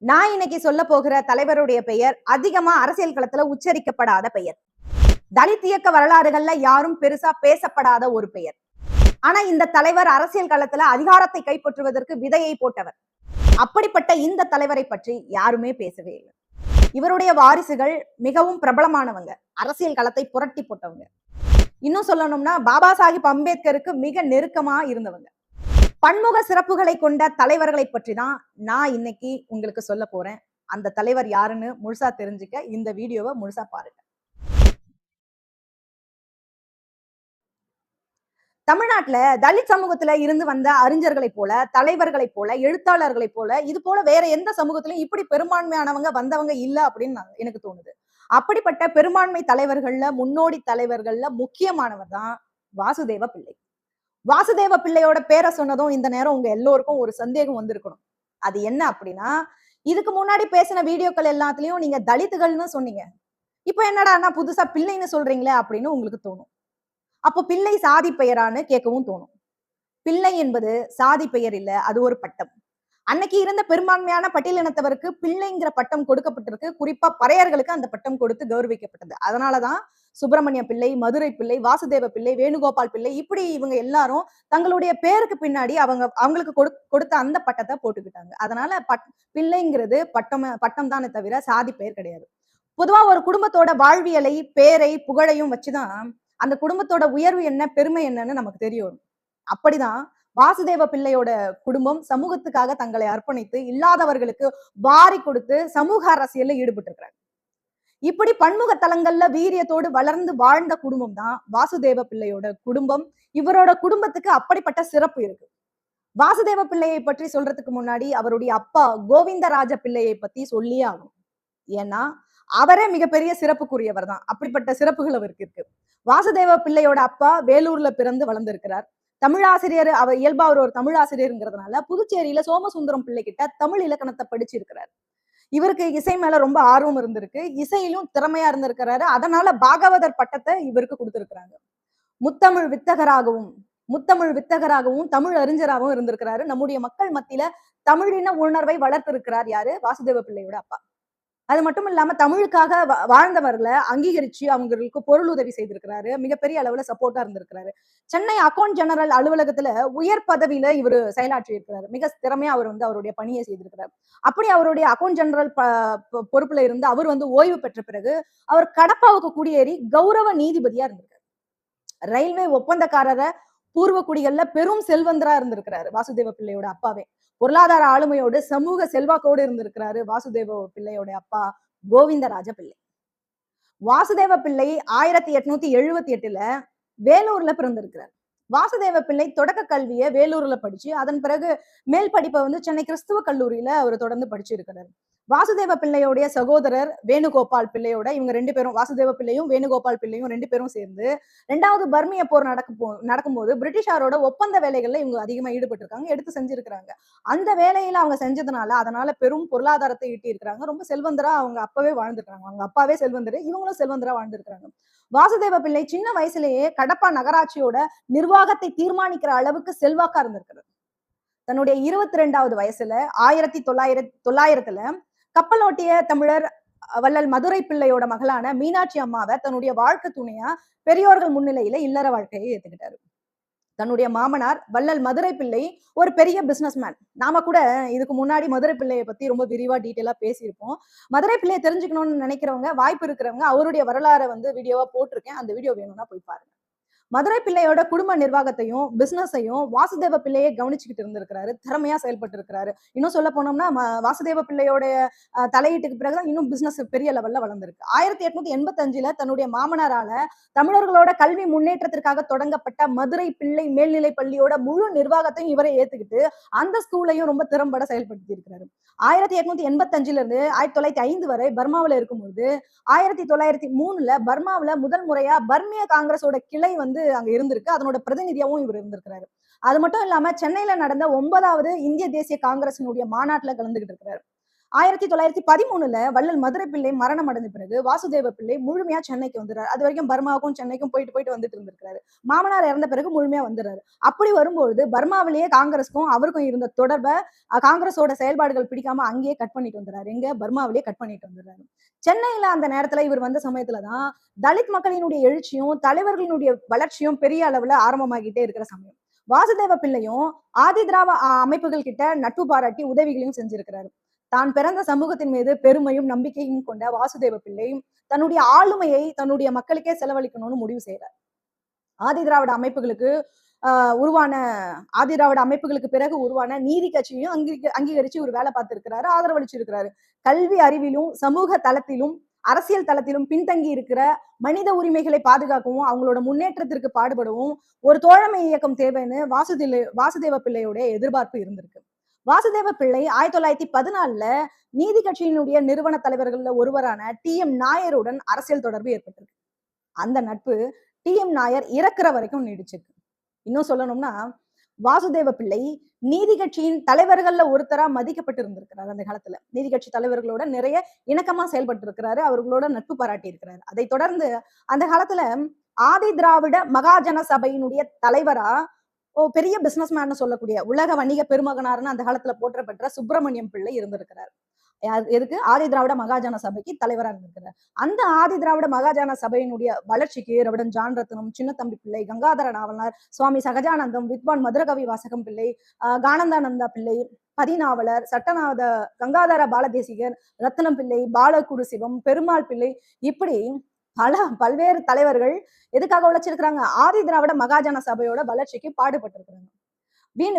நான் இன்னைக்கு சொல்ல போகிற தலைவருடைய பெயர் அதிகமா அரசியல் களத்துல உச்சரிக்கப்படாத பெயர். தலித் இயக்க வரலாறுகள்ல யாரும் பெருசா பேசப்படாத ஒரு பெயர். ஆனா இந்த தலைவர் அரசியல் களத்துல அதிகாரத்தை கைப்பற்றுவதற்கு விதையை போட்டவர். அப்படிப்பட்ட இந்த தலைவரை பற்றி யாருமே பேசவே இல்லை. இவருடைய வாரிசுகள் மிகவும் பிரபலமானவங்க, அரசியல் களத்தை புரட்டி போட்டவங்க. இன்னும் சொல்லணும்னா பாபா சாஹிப் அம்பேத்கருக்கு மிக நெருக்கமா இருந்தவங்க. பன்முக சிறப்புகளை கொண்ட தலைவர்களை பற்றி தான் நான் இன்னைக்கு உங்களுக்கு சொல்ல போறேன். அந்த தலைவர் யாருன்னு முழுசா தெரிஞ்சுக்க இந்த வீடியோவை முழுசா பாருங்க. தமிழ்நாட்டுல தலித் சமூகத்துல இருந்து வந்த அறிஞர்களை போல, தலைவர்களை போல, எழுத்தாளர்களை போல, இது போல வேற எந்த சமூகத்திலும் இப்படி பெரும்பான்மையானவங்க வந்தவங்க இல்ல அப்படின்னு எனக்கு தோணுது. அப்படிப்பட்ட பெரும்பான்மை தலைவர்கள்ல, முன்னோடி தலைவர்கள்ல முக்கியமானவர் தான் வாசுதேவ பிள்ளை. வாசுதேவ பிள்ளையோட பேரை சொன்னதும் இந்த நேரம் உங்க எல்லோருக்கும் ஒரு சந்தேகம் வந்திருக்கணும். அது என்ன அப்படின்னா, இதுக்கு முன்னாடி பேசின வீடியோக்கள் எல்லாத்துலயும் நீங்க தலித்துகள்னு சொன்னீங்க. இப்ப என்னடான்னா புதுசா பிள்ளைன்னு சொல்றீங்களே அப்படின்னு உங்களுக்கு தோணும். அப்போ பிள்ளை சாதி பெயரான்னு கேட்கவும் தோணும். பிள்ளை என்பது சாதி பெயர் இல்ல, அது ஒரு பட்டம். அன்னைக்கு இருந்த பெரும்பான்மையான பட்டியலினத்தவருக்கு பிள்ளைங்கிற பட்டம் கொடுக்கப்பட்டிருக்கு. குறிப்பா பறையர்களுக்கு அந்த பட்டம் கொடுத்து கௌரவிக்கப்பட்டது. அதனாலதான் சுப்பிரமணிய பிள்ளை, மதுரை பிள்ளை, வாசுதேவ பிள்ளை, வேணுகோபால் பிள்ளை இப்படி இவங்க எல்லாரும் தங்களுடைய பேருக்கு பின்னாடி அவங்களுக்கு கொடுத்த அந்த பட்டத்தை போட்டுக்கிட்டாங்க. அதனால பிள்ளைங்கிறது பட்டம் தானே தவிர சாதி பெயர் கிடையாது. பொதுவா ஒரு குடும்பத்தோட வாழ்வியலை, பேரை, புகழையும் வச்சுதான் அந்த குடும்பத்தோட உயர்வு என்ன, பெருமை என்னன்னு நமக்கு தெரிய வரும். அப்படிதான் வாசுதேவ பிள்ளையோட குடும்பம் சமூகத்துக்காக தங்களை அர்ப்பணித்து இல்லாதவர்களுக்கு வாரி கொடுத்து சமூக அரசியல்ல ஈடுபட்டு இருக்காங்க. இப்படி பன்முக தலங்கள்ல வீரியத்தோடு வளர்ந்து வாழ்ந்த குடும்பம் தான் வாசுதேவ பிள்ளையோட குடும்பம். இவரோட குடும்பத்துக்கு அப்படிப்பட்ட சிறப்பு இருக்கு. வாசுதேவ பிள்ளையை பற்றி சொல்றதுக்கு முன்னாடி அவருடைய அப்பா கோவிந்தராஜ பிள்ளையை பத்தி சொல்லியே ஆகும். ஏன்னா அவரே மிகப்பெரிய சிறப்புக்குரியவர் தான். அப்படிப்பட்ட சிறப்புகள் அவருக்கு இருக்கு. வாசுதேவ பிள்ளையோட அப்பா வேலூர்ல பிறந்து வளர்ந்திருக்கிறார். தமிழாசிரியர், அவர் இயல்பா அவர் ஒரு தமிழாசிரியருங்கிறதுனால புதுச்சேரியில சோமசுந்தரம் பிள்ளை கிட்ட தமிழ் இலக்கணத்தை படிச்சிருக்கிறார். இவருக்கு இசை மேல ரொம்ப ஆர்வம் இருந்திருக்கு. இசையிலும் திறமையா இருந்திருக்கிறாரு. அதனால பாகவதர் பட்டத்தை இவருக்கு கொடுத்திருக்கிறாங்க. முத்தமிழ் வித்தகராகவும் தமிழ் அறிஞராகவும் இருந்திருக்கிறாரு. நம்முடைய மக்கள் மத்தியில தமிழின உணர்வை வளர்த்திருக்கிறார் யாரு? வாசுதேவ பிள்ளையோட அப்பா. அது மட்டும் இல்லாம தமிழுக்காக வாழ்ந்தவர்களை அங்கீகரிச்சு அவங்களுக்கு பொருள் உதவி செய்திருக்கிறாரு. மிகப்பெரிய அளவுல சப்போர்ட்டா இருந்திருக்கிறாரு. சென்னை அக்கவுண்ட் ஜெனரல் அலுவலகத்துல உயர் பதவியில இவர் செயலாற்றி இருக்கிறாரு. மிக திறமையா அவர் அவருடைய பணியை செய்திருக்கிறார். அப்படி அவருடைய அக்கவுண்ட் ஜெனரல் பொறுப்புல இருந்து அவர் ஓய்வு பெற்ற பிறகு அவர் கடப்பாவுக்கு குடியேறி கௌரவ நீதிபதியா இருந்திருக்காரு. ரயில்வே ஒப்பந்தக்காரர பூர்வ குடிகள்ல பெரும் செல்வந்தரா இருந்திருக்கிறாரு வாசுதேவ பிள்ளையோட அப்பாவே. பொருளாதார ஆளுமையோடு சமூக செல்வாக்கோடு இருந்திருக்கிறாரு வாசுதேவ பிள்ளையோட அப்பா கோவிந்தராஜ பிள்ளை. வாசுதேவ பிள்ளை 1878ல வேலூர்ல பிறந்திருக்கிறார். வாசுதேவ பிள்ளை தொடக்க கல்வியை வேலூர்ல படிச்சு அதன் பிறகு மேல் படிப்பை சென்னை கிறிஸ்துவ கல்லூரியில அவர் தொடர்ந்து படிச்சிருக்கிறார். வாசுதேவ பிள்ளையோடைய சகோதரர் வேணுகோபால் பிள்ளையோட இவங்க ரெண்டு பேரும், வாசுதேவ பிள்ளையும் வேணுகோபால் பிள்ளையும் ரெண்டு பேரும் சேர்ந்து 2வது பர்மிய போர் நடக்கும்போது பிரிட்டிஷாரோட ஒப்பந்த வேலைகள்ல இவங்க அதிகமா ஈடுபட்டிருக்காங்க, எடுத்து செஞ்சிருக்கிறாங்க. அந்த வேலையில அவங்க செஞ்சதுனால அதனால பெரும் பொருளாதாரத்தை ஈட்டி இருக்கிறாங்க. ரொம்ப செல்வந்தரா அவங்க அப்பவே வாழ்ந்துருக்காங்க. அவங்க அப்பாவே செல்வந்தரு, இவங்களும் செல்வந்தரா வாழ்ந்திருக்கிறாங்க. வாசுதேவ பிள்ளை சின்ன வயசுலயே கடப்பா நகராட்சியோட நிர்வாகத்தை தீர்மானிக்கிற அளவுக்கு செல்வாக்கா இருந்திருக்கிறார். தன்னுடைய 22வது வயசுல 1900த்துல கப்பலோட்டிய தமிழர் வள்ளல் மதுரை பிள்ளையோட மகளான மீனாட்சி அம்மாவை தன்னுடைய வாழ்க்கை துணையா பெரியோர்கள் முன்னிலையில இல்லற வாழ்க்கையை ஏத்துக்கிட்டாரு. தன்னுடைய மாமனார் வள்ளல் மதுரை பிள்ளை ஒரு பெரிய பிசினஸ் மேன். நாம கூட இதுக்கு முன்னாடி மதுரை பிள்ளையை பத்தி ரொம்ப விரிவா டீட்டெயிலா பேசியிருப்போம். மதுரை பிள்ளையை தெரிஞ்சுக்கணும்னு நினைக்கிறவங்க, வாய்ப்பு இருக்கிறவங்க அவருடைய வரலாறை வீடியோவா போட்டிருக்கேன். அந்த வீடியோ வேணும்னா போய் பாருங்க. மதுரை பிள்ளையோட குடும்ப நிர்வாகத்தையும் பிசினஸையும் வாசுதேவ பிள்ளையை கவனிச்சுக்கிட்டு இருந்திருக்கிறாரு. திறமையா செயல்பட்டு இருக்கிறாரு. இன்னும் சொல்ல போனோம்னா வாசுதேவ பிள்ளையோட தலையீட்டுக்கு பிறகுதான் இன்னும் பிசினஸ் பெரிய லெவல்ல வளர்ந்திருக்கு. 1885ல தன்னுடைய மாமனாரால தமிழர்களோட கல்வி முன்னேற்றத்திற்காக தொடங்கப்பட்ட மதுரை பிள்ளை மேல்நிலை பள்ளியோட முழு நிர்வாகத்தையும் இவரை ஏத்துக்கிட்டு அந்த ஸ்கூலையும் ரொம்ப திறம்பட செயல்படுத்தி இருக்கிறாரு. 1885ல இருந்து 1905 வரை பர்மாவில இருக்கும்போது 1903ல பர்மாவில முதல் முறையா பர்மிய காங்கிரஸோட கிளை அங்க இருந்திருக்கு. அதனோட பிரதிநிதியாவும் இவர் இருந்திருக்கிறாரு. அது மட்டும் இல்லாம சென்னையில நடந்த 9வது இந்திய தேசிய காங்கிரசினுடைய மாநாட்டுல கலந்துகிட்டு இருக்கிறாரு. 1913ல வள்ளல் மதுரை பிள்ளை மரணம் அடைந்த பிறகு வாசுதேவ பிள்ளை முழுமையா சென்னைக்கு வந்துறாரு. அது வரைக்கும் பர்மாவுக்கும் சென்னைக்கும் போயிட்டு போயிட்டு வந்துட்டு இருந்திருக்காரு. மாமனார் இறந்த பிறகு முழுமையா வந்துறாரு. அப்படி வரும்பொழுது பர்மாவிலேயே காங்கிரஸ்க்கும் அவருக்கும் இருந்த தொடர்ப காங்கிரஸோட செயல்பாடுகள் பிடிக்காம அங்கேயே கட் பண்ணிட்டு வந்துறாரு. எங்க பர்மாவிலேயே கட் பண்ணிட்டு வந்துறாரு. சென்னையில அந்த நேரத்துல இவர் வந்த சமயத்துல தான் தலித் மக்களினுடைய எழுச்சியும் தலைவர்களினுடைய வளர்ச்சியும் பெரிய அளவுல ஆரம்பமாகிட்டே இருக்கிற சமயம். வாசுதேவ பிள்ளையும் ஆதி திராவ அமைப்புகள் கிட்ட நட்பு பாராட்டி உதவிகளையும் செஞ்சிருக்கிறாரு. தான் பிறந்த சமூகத்தின் மீது பெருமையும் நம்பிக்கையும் கொண்ட வாசுதேவ பிள்ளை தன்னுடைய ஆளுமையை தன்னுடைய மக்களுக்கே செலவழிக்கணும்னு முடிவு செய்யறார். ஆதி திராவிட அமைப்புகளுக்கு உருவான ஆதி திராவிட அமைப்புகளுக்கு பிறகு உருவான நீதி கட்சியும் அங்கீகரிச்சு ஒரு வேலை பார்த்திருக்கிறாரு, ஆதரவளிச்சிருக்கிறாரு. கல்வி அறிவிலும் சமூக தளத்திலும் அரசியல் தளத்திலும் பின்தங்கி இருக்கிற மனித உரிமைகளை பாதுகாக்கவும் அவங்களோட முன்னேற்றத்திற்கு பாடுபடவும் ஒரு தோழமை இயக்கம் தேவைன்னு வாசுதேவ பிள்ளையோட எதிர்பார்ப்பு இருந்திருக்கு. வாசுதேவ பிள்ளை 1914ல நீதி கட்சியினுடைய நிறுவன தலைவர்கள்ல ஒருவரான டி.எம். நாயருடன் அரசியல் தொடர்பு ஏற்பட்டிருக்கு. அந்த நட்பு டி.எம். நாயர் இறக்குற வரைக்கும் நீடிச்சிருக்கு. இன்னும் சொல்லணும்னா வாசுதேவ பிள்ளை நீதி கட்சியின் தலைவர்கள்ல ஒருத்தரா மதிக்கப்பட்டு இருந்திருக்கிறார். அந்த காலத்துல நீதி கட்சி தலைவர்களோட நிறைய இணக்கமா செயல்பட்டு இருக்கிறாரு, அவர்களோட நட்பு பாராட்டி இருக்கிறாரு. அதை தொடர்ந்து அந்த காலத்துல ஆதி திராவிட மகாஜன சபையினுடைய தலைவரா பெரிய பிசினஸ் மேன் சொல்லக்கூடிய உலக வணிக பெருமகனார்னு அந்த காலத்துல போற்றப்பட்ட சுப்பிரமணியம் பிள்ளை இருந்திருக்கிறார். எதுக்கு? ஆதி திராவிட மகாஜன சபைக்கு தலைவராக இருந்திருக்கிறார். அந்த ஆதி திராவிட மகாஜன சபையினுடைய வளர்ச்சிக்கு ரவிடன் ஜான் ரத்னம், சின்னத்தம்பி பிள்ளை, கங்காதர நாவலர், சுவாமி சகஜானந்தம், வித்வான் மதுரகவி வாசகம் பிள்ளை, கானந்தானந்தா பிள்ளை, பதிநாவலர், சட்டநாத கங்காதர பாலதேசிகர், ரத்னம் பிள்ளை, பாலகுரு சிவம், பெருமாள் பிள்ளை, இப்படி பல்வேறு தலைவர்கள் எதுக்காக உழைச்சிருக்கிறாங்க? ஆதி திராவிட மகாஜன சபையோட வளர்ச்சிக்கு பாடுபட்டிருக்கிறாங்க.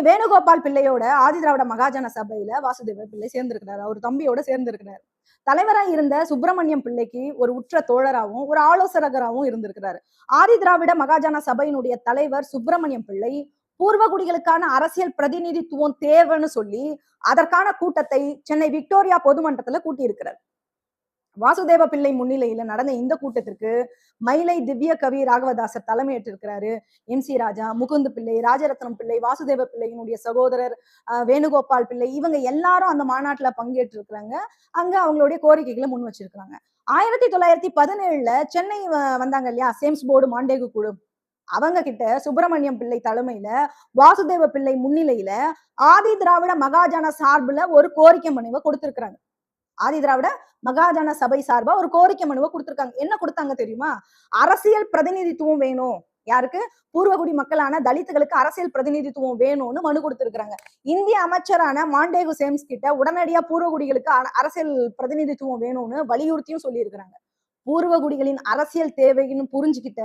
வேணுகோபால் பிள்ளையோட ஆதி திராவிட மகாஜன சபையில வாசுதேவ பிள்ளை சேர்ந்திருக்கிறார். அவர் தம்பியோட சேர்ந்திருக்கிறார். தலைவரா இருந்த சுப்பிரமணியம் பிள்ளைக்கு ஒரு உற்ற தோழராகவும் ஒரு ஆலோசகராகவும் இருந்திருக்கிறார். ஆதி திராவிட மகாஜன சபையினுடைய தலைவர் சுப்பிரமணியம் பிள்ளை பூர்வகுடிகளுக்கான அரசியல் பிரதிநிதித்துவம் தேவைன்னு சொல்லி அதற்கான கூட்டத்தை சென்னை விக்டோரியா பொதுமன்றத்துல கூட்டியிருக்கிறார். வாசுதேவ பிள்ளை முன்னிலையில நடந்த இந்த கூட்டத்திற்கு மயிலை திவ்ய கவி ராகவதாசர் தலைமையேற்றிருக்கிறாரு. எம்.சி. ராஜா, முகுந்து பிள்ளை, ராஜரத்னம் பிள்ளை, வாசுதேவ பிள்ளையினுடைய சகோதரர் வேணுகோபால் பிள்ளை, இவங்க எல்லாரும் அந்த மாநாட்டுல பங்கேற்று இருக்கிறாங்க. அங்க அவங்களுடைய கோரிக்கைகளை முன் வச்சிருக்கிறாங்க. 1917ல சென்னை வந்தாங்க இல்லையா சேம்ஸ் போர்டு மாண்டேகு குழு, அவங்க கிட்ட சுப்பிரமணியம் பிள்ளை தலைமையில வாசுதேவ பிள்ளை முன்னிலையில ஆதி திராவிட மகாஜன சார்புல ஒரு கோரிக்கை மனுவை கொடுத்திருக்கிறாங்க. ஆதி திராவிட மகாஜன சபை சார்பா ஒரு கோரிக்கை மனுவை கொடுத்திருக்காங்க. என்ன கொடுத்தாங்க தெரியுமா? அரசியல் பிரதிநிதித்துவம் வேணும். யாருக்கு? பூர்வகுடி மக்களான தலித்துகளுக்கு அரசியல் பிரதிநிதித்துவம் வேணும்னு மனு கொடுத்திருக்காங்க. இந்திய அமைச்சரான மாண்டேகு சேம்ஸ் கிட்ட உடனடியா பூர்வகுடிகளுக்கு அரசியல் பிரதிநிதித்துவம் வேணும்னு வலியுறுத்தியும் சொல்லி இருக்கிறாங்க. பூர்வகுடிகளின் அரசியல் தேவைன்னு புரிஞ்சுக்கிட்ட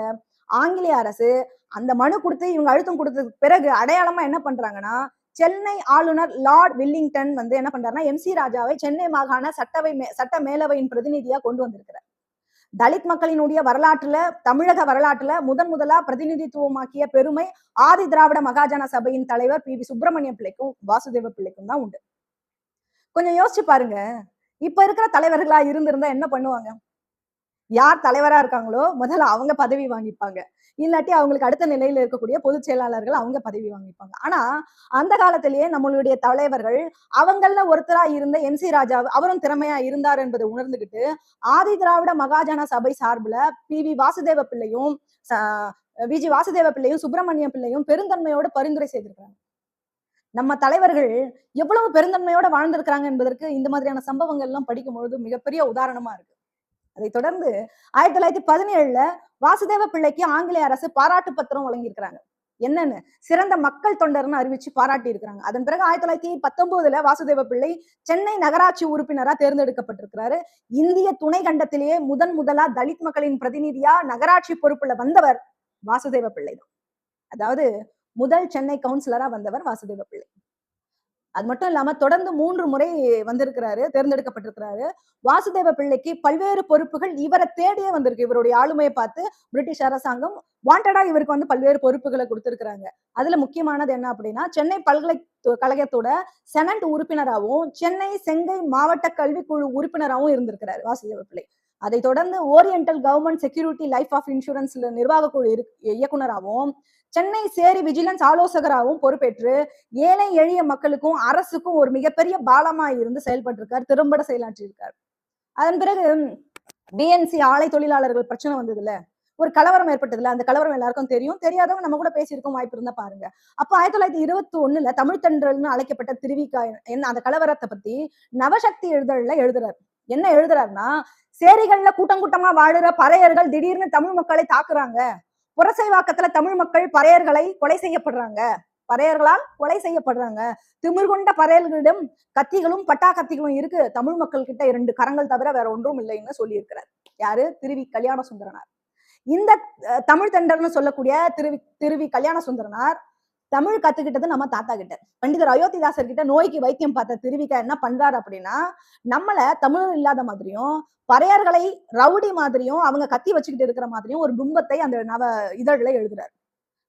ஆங்கிலேய அரசு அந்த மனு கொடுத்து இவங்க அழுத்தம் கொடுத்ததுக்கு பிறகு அடையாளமா என்ன பண்றாங்கன்னா, சென்னை ஆளுநர் லார்ட் வில்லிங்டன் என்ன பண்றாருன்னா எம்.சி. ராஜாவை சென்னை மாகாண சட்ட மேலவையின் பிரதிநிதியா கொண்டு வந்திருக்கிறார். தலித் மக்களினுடைய வரலாற்றுல தமிழக வரலாற்றுல முதலா பிரதிநிதித்துவமாக்கிய பெருமை ஆதி திராவிட மகாஜன சபையின் தலைவர் பி.வி. சுப்பிரமணிய பிள்ளைக்கும் வாசுதேவ பிள்ளைக்கும் தான் உண்டு. கொஞ்சம் யோசிச்சு பாருங்க, இப்ப இருக்கிற தலைவர்களா இருந்திருந்தா என்ன பண்ணுவாங்க? யார் தலைவரா இருக்காங்களோ முதல்ல அவங்க பதவி வாங்கிப்பாங்க, இல்லாட்டி அவங்களுக்கு அடுத்த நிலையில இருக்கக்கூடிய பொதுச் செயலாளர்கள் அவங்க பதவி வாங்கிப்பாங்க. ஆனா அந்த காலத்திலேயே நம்மளுடைய தலைவர்கள் அவங்கள ஒருத்தரா இருந்த எம்.சி. ராஜா அவரும் திறமையா இருந்தார் என்பதை உணர்ந்துகிட்டு ஆதி திராவிட மகாஜன சபை சார்புல பி.வி. வாசுதேவ பிள்ளையும் வி.ஜி. வாசுதேவ பிள்ளையும் சுப்பிரமணியம் பிள்ளையும் பெருந்தன்மையோடு பரிந்துரை செய்திருக்காங்க. நம்ம தலைவர்கள் எவ்வளவு பெருந்தன்மையோட வாழ்ந்திருக்கிறாங்க என்பதற்கு இந்த மாதிரியான சம்பவங்கள் எல்லாம் படிக்கும் பொழுது மிகப்பெரிய உதாரணமா இருக்கு. அதை தொடர்ந்து 1917ல வாசுதேவ பிள்ளைக்கு ஆங்கிலேய அரசு பாராட்டு பத்திரம் வழங்கியிருக்கிறாங்க. என்னன்னு? சிறந்த மக்கள் தொண்டர்னு அறிவிச்சு பாராட்டி இருக்கிறாங்க. அதன் பிறகு 1919ல வாசுதேவ பிள்ளை சென்னை நகராட்சி உறுப்பினரா தேர்ந்தெடுக்கப்பட்டிருக்கிறாரு. இந்திய துணை கண்டத்திலேயே முதலா தலித் மக்களின் பிரதிநிதியா நகராட்சி பொறுப்புல வந்தவர் வாசுதேவ பிள்ளை தான். அதாவது முதல் சென்னை கவுன்சிலரா வந்தவர் வாசுதேவ பிள்ளை. அது மட்டும் இல்லாம தொடர்ந்து 3 முறை வந்திருக்கிறாரு, தேர்ந்தெடுக்கப்பட்டிருக்கிறாரு. வாசுதேவ பிள்ளைக்கு பல்வேறு பொறுப்புகள் இவரை தேடியே வந்திருக்கு. இவருடைய ஆளுமையை பார்த்து பிரிட்டிஷ் அரசாங்கம் வாண்டடா இவருக்கு பல்வேறு பொறுப்புகளை கொடுத்திருக்கிறாங்க. அதுல முக்கியமானது என்ன அப்படின்னா, சென்னை பல்கலைக்கழகத்தோட செனட் உறுப்பினராகவும் சென்னை செங்கை மாவட்ட கல்விக்குழு உறுப்பினராகவும் இருந்திருக்கிறாரு வாசுதேவ பிள்ளை. அதை தொடர்ந்து oriental government security life of இன்சூரன்ஸ்ல நிர்வாக குழு இயக்குனராகவும், சென்னை சேரி விஜிலன்ஸ் ஆலோசகராகவும் பொறுப்பேற்று ஏழை எளிய மக்களுக்கும் அரசுக்கும் ஒரு மிகப்பெரிய பாலமா இருந்து செயல்பட்டிருக்கார், திறம்பட செயலாற்றியிருக்கார். அதன் பிறகு பிஎன்சி ஆலை தொழிலாளர்கள் பிரச்சனை வந்ததுல ஒரு கலவரம் ஏற்பட்டதுல, அந்த கலவரம் எல்லாருக்கும் தெரியும். தெரியாதவங்க நம்ம கூட பேசியிருக்கோம், வாய்ப்பு இருந்தா பாருங்க. அப்ப 1921 தமிழ் தென்றல்னு அழைக்கப்பட்ட திருவிக என்ன அந்த கலவரத்தை பத்தி நவசக்தி இதழ்ல எழுதுறாரு. என்ன எழுதுறாருன்னா, சேரிகள்ல கூட்டம் கூட்டமா வாழுற பறையர்கள் திடீர்னு தமிழ் மக்களை தாக்குறாங்க. புரசைவாக்கத்துல தமிழ் மக்கள் பறையர்களை கொலை செய்யப்படுறாங்க. பறையர்களால் கொலை செய்யப்படுறாங்க. திமிர் கொண்ட பறையர்களிடம் கத்திகளும் பட்டா கத்திகளும் இருக்கு. தமிழ் மக்கள் கிட்ட 2 கரங்கள் தவிர வேற ஒன்றும் இல்லைன்னு சொல்லி இருக்கிறார். யாரு? திருவி கல்யாண சுந்தரனார். இந்த தமிழ் தென்றல்னு சொல்லக்கூடிய திருவி கல்யாண சுந்தரனார் தமிழ் கத்துக்கிட்டது நம்ம தாத்தா கிட்ட. பண்டிதர் அயோத்திதாசர் கிட்ட நோய்க்கு வைத்தியம் பார்த்த திருவிக்கா என்ன பண்றாரு அப்படின்னா, நம்மள தமிழ் இல்லாத மாதிரியும் பறையர்களை ரவுடி மாதிரியும் அவங்க கத்தி வச்சுக்கிட்டு இருக்கிற மாதிரியும் ஒரு பிம்பத்தை அந்த நவ இதழ்ல எழுதுறாரு.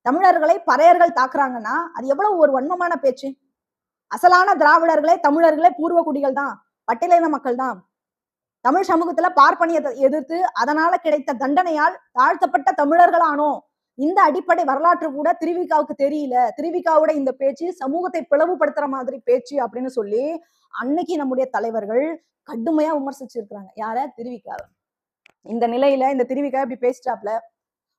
தமிழர்களை பறையர்கள் தாக்குறாங்கன்னா அது எவ்வளவு ஒரு வன்மமான பேச்சு. அசலான திராவிடர்களே தமிழர்களே பூர்வ குடிகள் தான், பட்டியலின மக்கள் தான். தமிழ் சமூகத்துல பார்ப்பனியத்தை எதிர்த்து அதனால கிடைத்த தண்டனையால் தாழ்த்தப்பட்ட தமிழர்களானோம். இந்த அடிப்படை வரலாற்று கூட திருவிக்காவுக்கு தெரியல. திருவிக்காவோட இந்த பேச்சு சமூகத்தை பிளவுபடுத்துற மாதிரி பேச்சு அப்படின்னு சொல்லி அன்னைக்கு நம்முடைய தலைவர்கள் கடுமையா விமர்சிச்சிருக்கிறாங்க. யார? திருவிக்காவ. இந்த நிலையில இந்த திருவிக்கா இப்படி பேசிட்டாப்ல,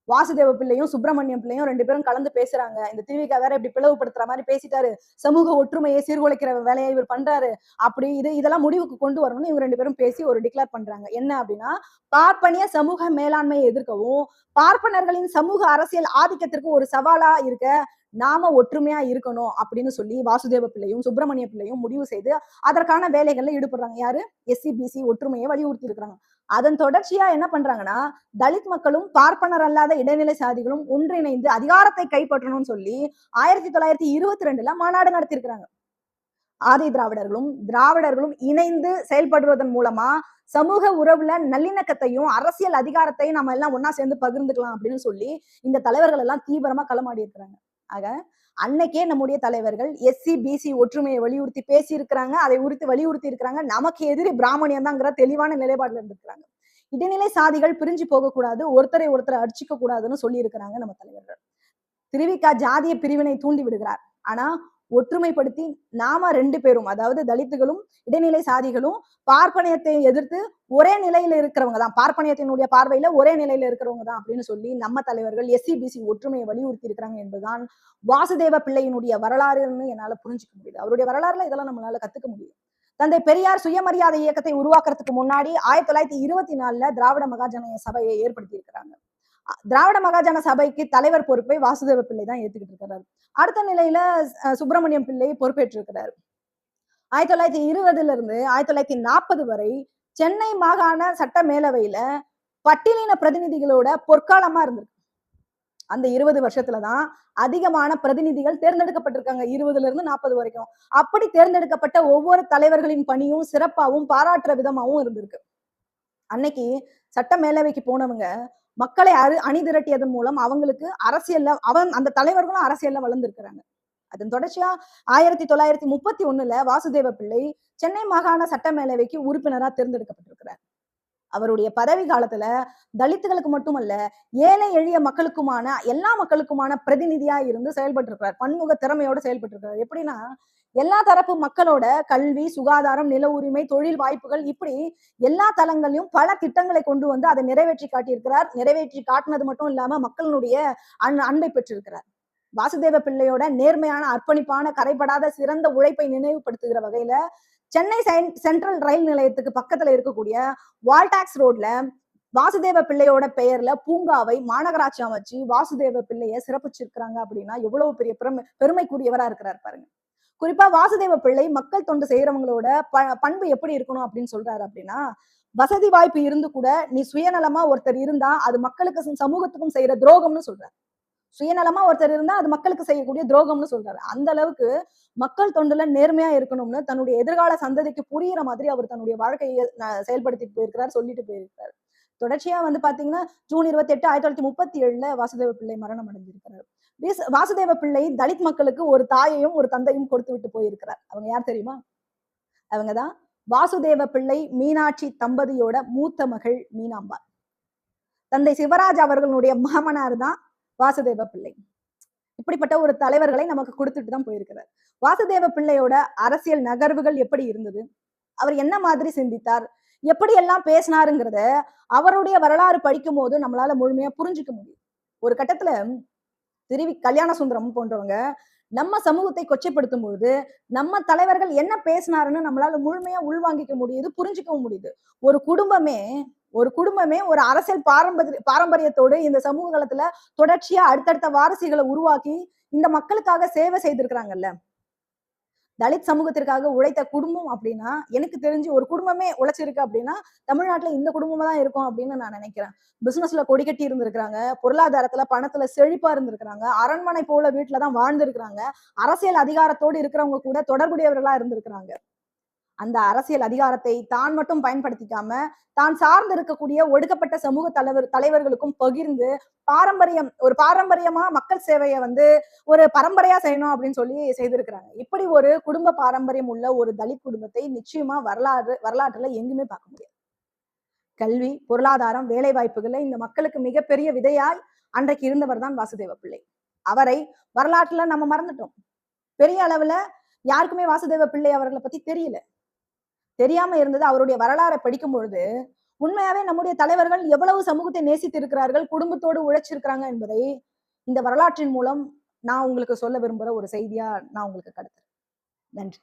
வாசுதேவ பிள்ளையும் சுப்பிரமணியம் பிள்ளையும் 2 பேரும் கலந்து பேசுறாங்க. இந்த திருவிக்கா வேற இப்படி பிளவுபடுத்துற மாதிரி பேசிட்டாரு, சமூக ஒற்றுமையை சீர்குலைக்கிற வேலையை இவர் பண்றாரு, அப்படி இதெல்லாம் முடிவுக்கு கொண்டு வரணும்னு இவங்க 2 பேரும் பேசி ஒரு டிக்ளேர் பண்றாங்க. என்ன அப்படின்னா, பார்ப்பனிய சமூக மேலாண்மையை எதிர்க்கவும் பார்ப்பனர்களின் சமூக அரசியல் ஆதிக்கத்திற்கு ஒரு சவாலா இருக்க நாம ஒற்றுமையா இருக்கணும் அப்படின்னு சொல்லி வாசுதேவ பிள்ளையும் சுப்பிரமணிய பிள்ளையும் முடிவு செய்து அதற்கான வேலைகள்ல ஈடுபடுறாங்க. யாரு? SCBC ஒற்றுமையை வலியுறுத்தி இருக்கிறாங்க. அதன் தொடர்ச்சியா என்ன பண்றாங்கன்னா, தலித் மக்களும் பார்ப்பனர் அல்லாத இடைநிலை சாதிகளும் ஒன்றிணைந்து அதிகாரத்தை கைப்பற்றணும்னு சொல்லி 1922ல மாநாடு நடத்திருக்கிறாங்க. ஆதி திராவிடர்களும் இணைந்து செயல்படுவதன் மூலமா சமூக உறவுல நல்லிணக்கத்தையும் அரசியல் அதிகாரத்தையும் நம்ம எல்லாம் ஒன்னா சேர்ந்து பகிர்ந்துக்கலாம் அப்படின்னு சொல்லி இந்த தலைவர்கள் எல்லாம் தீவிரமா களமாடி இருக்கிறாங்க. ஆக அன்னைக்கே நம்முடைய தலைவர்கள் SCBC ஒற்றுமையை வலியுறுத்தி பேசி இருக்கிறாங்க, அதை வலியுறுத்தி இருக்கிறாங்க. நமக்கு எதிரி பிராமணியம் தான்ங்கிற தெளிவான நிலைப்பாடுல இருந்திருக்கிறாங்க. இடைநிலை சாதிகள் பிரிஞ்சு போக கூடாது, ஒருத்தரை அடிச்சுக்க கூடாதுன்னு சொல்லி இருக்கிறாங்க நம்ம தலைவர்கள். திருவிக்கா ஜாதிய பிரிவினை தூண்டி விடுகிறார். ஆனா ஒற்றுமைப்படுத்தி நாம 2 பேரும், அதாவது தலித்துகளும் இடைநிலை சாதிகளும் பார்ப்பனியத்தை எதிர்த்து ஒரே நிலையில இருக்கிறவங்க தான், பார்ப்பனியத்தினுடைய பார்வையில ஒரே நிலையில இருக்கிறவங்க தான் அப்படின்னு சொல்லி நம்ம தலைவர்கள் SCBC ஒற்றுமையை வலியுறுத்தி இருக்கிறாங்க என்பதுதான் வாசுதேவ பிள்ளையினுடைய வரலாறுன்னு என்னால புரிஞ்சுக்க முடியுது. அவருடைய வரலாறுல இதெல்லாம் நம்மளால கத்துக்க முடியும். தந்தை பெரியார் சுயமரியாதை இயக்கத்தை உருவாக்குறதுக்கு முன்னாடி 1924ல திராவிட மகாஜன சபையை ஏற்படுத்தி இருக்கிறாங்க. திராவிட மகாஜன சபைக்கு தலைவர் பொறுப்பை வாசுதேவ பிள்ளை தான் ஏத்துக்கிட்டு இருக்கிறாரு. அடுத்த நிலையில சுப்பிரமணியம் பிள்ளை பொறுப்பேற்று இருக்கிறாரு. 1920ல இருந்து 1940 வரை சென்னை மாகாண சட்ட மேலவையில பட்டியலின பிரதிநிதிகளோட பொற்காலமா இருந்திருக்கு. அந்த 20 வருஷத்துலதான் அதிகமான பிரதிநிதிகள் தேர்ந்தெடுக்கப்பட்டிருக்காங்க. 20ல இருந்து 40 வரைக்கும். அப்படி தேர்ந்தெடுக்கப்பட்ட ஒவ்வொரு தலைவர்களின் பணியும் சிறப்பாகவும் பாராட்டுற விதமாவும் இருந்திருக்கு. அன்னைக்கு சட்ட மேலவைக்கு போனவங்க மக்களை அணி திரட்டியதன் மூலம் அவங்களுக்கு அரசியல்ல அந்த தலைவர்களும் அரசியல்ல வளர்ந்திருக்கிறாங்க. அதன் தொடர்ச்சியா 1931ல வாசுதேவ பிள்ளை சென்னை மாகாண சட்ட மேலவைக்கு உறுப்பினரா தேர்ந்தெடுக்கப்பட்டிருக்கிறார். அவருடைய பதவி காலத்துல தலித்துகளுக்கு மட்டுமல்ல, ஏழை எளிய மக்களுக்குமான எல்லா மக்களுக்குமான பிரதிநிதியா இருந்து செயல்பட்டு இருக்கிறார். பன்முக திறமையோட செயல்பட்டு இருக்கிறார். எப்படின்னா, எல்லா தரப்பு மக்களோட கல்வி, சுகாதாரம், நில உரிமை, தொழில் வாய்ப்புகள் இப்படி எல்லா தளங்களையும் பல திட்டங்களை கொண்டு வந்து அதை நிறைவேற்றி காட்டியிருக்கிறார். நிறைவேற்றி காட்டினது மட்டும் இல்லாம மக்களுடைய அன்பை பெற்றிருக்கிறார். வாசுதேவ பிள்ளையோட நேர்மையான, அர்ப்பணிப்பான, கரைபடாத சிறந்த உழைப்பை நினைவுபடுத்துகிற வகையில சென்னை சென்ட்ரல் ரயில் நிலையத்துக்கு பக்கத்துல இருக்கக்கூடிய வால்டாக்ஸ் ரோட்ல வாசுதேவ பிள்ளையோட பெயர்ல பூங்காவை மாநகராட்சி அமைச்சு வாசுதேவ பிள்ளைய சிறப்பிச்சிருக்கிறாங்க அப்படின்னா எவ்வளவு பெரிய பெருமைக்குரியவரா இருக்கிறார் பாருங்க. குறிப்பா வாசுதேவ பிள்ளை மக்கள் தொண்டு செய்யறவங்களோட பண்பு எப்படி இருக்கணும் அப்படின்னு சொல்றாரு அப்படின்னா, வசதி வாய்ப்பு இருந்து கூட நீ சுயநலமா ஒருத்தர் இருந்தா அது மக்களுக்கு சமூகத்துக்கும் செய்யற துரோகம்னு சொல்றாரு. சுயநலமா ஒருத்தர் இருந்தா அது மக்களுக்கு செய்யக்கூடிய துரோகம்னு சொல்றாரு. அந்த அளவுக்கு மக்கள் தொண்டுல நேர்மையா இருக்கணும்னு தன்னுடைய எதிர்கால சந்ததிக்கு புரியுற மாதிரி அவர் தன்னுடைய வாழ்க்கையை செயல்படுத்திட்டு போயிருக்கிறார், சொல்லிட்டு போயிருக்கிறார். தொடர்ச்சியா வந்து பாத்தீங்கன்னா ஜூன் 28, 1937ல வாசுதேவ பிள்ளை மரணம் அடைஞ்சிருக்கிறார். வாசுதேவ பிள்ளை தலித் மக்களுக்கு ஒரு தாயையும் ஒரு தந்தையும் கொடுத்து விட்டு போயிருக்கிறார். அவங்க யார் தெரியுமா? அவங்கதான் வாசுதேவ பிள்ளை மீனாட்சி தம்பதியோட மூத்த மகள் மீனாம்பாள். தந்தை சிவராஜ் அவர்களுடைய மாமனார் தான் வாசுதேவ பிள்ளை. இப்படிப்பட்ட ஒரு தலைவர்களை நமக்கு கொடுத்துட்டு தான் போயிருக்கிறார். வாசுதேவ பிள்ளையோட அரசியல் நகர்வுகள் எப்படி இருந்தது? அவர் என்ன மாதிரி சிந்தித்தார்? எப்படி எல்லாம் பேசினாருங்கிறத அவருடைய வரலாறு படிக்கும் போது நம்மளால முழுமையா புரிஞ்சுக்க முடியும். ஒரு கட்டத்துல திருவி கல்யாண சுந்தரம் போன்றவங்க நம்ம சமூகத்தை கொச்சைப்படுத்தும் பொழுது நம்ம தலைவர்கள் என்ன பேசினாருன்னு நம்மளால முழுமையா உள்வாங்கிக்க முடியுது, புரிஞ்சுக்கவும் முடியுது. ஒரு குடும்பமே ஒரு குடும்பமே ஒரு அரசியல் பாரம்பரியத்தோடு இந்த சமூக காலத்துல தொடர்ச்சியா அடுத்தடுத்த வாரிசுகளை உருவாக்கி இந்த மக்களுக்காக சேவை செய்திருக்கிறாங்கல்ல. தலித் சமூகத்திற்காக உழைத்த குடும்பம் அப்படின்னா எனக்கு தெரிஞ்சு ஒரு குடும்பமே உழைச்சிருக்கு அப்படின்னா தமிழ்நாட்டுல இந்த குடும்பமா தான் இருக்கும் அப்படின்னு நான் நினைக்கிறேன். பிசினஸ்ல கொடி கட்டி இருந்திருக்கிறாங்க, பொருளாதாரத்துல பணத்துல செழிப்பா இருந்திருக்கிறாங்க, அரண்மனை போல வீட்டுலதான் வாழ்ந்திருக்கிறாங்க, அரசியல் அதிகாரத்தோடு இருக்கிறவங்க கூட தொடர்புடையவர்களா இருந்திருக்கிறாங்க. அந்த அரசியல் அதிகாரத்தை தான் மட்டும் பயன்படுத்திக்காம தான் சார்ந்து இருக்கக்கூடிய ஒடுக்கப்பட்ட சமூக தலைவர்களுக்கும் பகிர்ந்து ஒரு பாரம்பரியமா மக்கள் சேவையை ஒரு பரம்பரையா செய்யணும் அப்படின்னு சொல்லி செய்திருக்கிறாங்க. இப்படி ஒரு குடும்ப பாரம்பரியம் உள்ள ஒரு தலித் குடும்பத்தை நிச்சயமா வரலாற்றுல எங்குமே பார்க்க முடியாது. கல்வி, பொருளாதாரம், வேலை வாய்ப்புகளை இந்த மக்களுக்கு மிகப்பெரிய விதையாய் அன்றைக்கு இருந்தவர் தான் வாசுதேவ பிள்ளை. அவரை வரலாற்றுல நம்ம மறந்துட்டோம். பெரிய அளவுல யாருக்குமே வாசுதேவ பிள்ளை அவர்களை பத்தி தெரியல. தெரியாம இருந்தது. அவருடைய வரலாறை படிக்கும் பொழுது உண்மையாவே நம்முடைய தலைவர்கள் எவ்வளவு சமூகத்தை நேசித்து இருக்கிறார்கள், குடும்பத்தோடு உழைச்சிருக்கிறாங்க என்பதை இந்த வரலாற்றின் மூலம் நான் உங்களுக்கு சொல்ல விரும்புற ஒரு செய்தியா நான் உங்களுக்கு கடத்துறேன். நன்றி.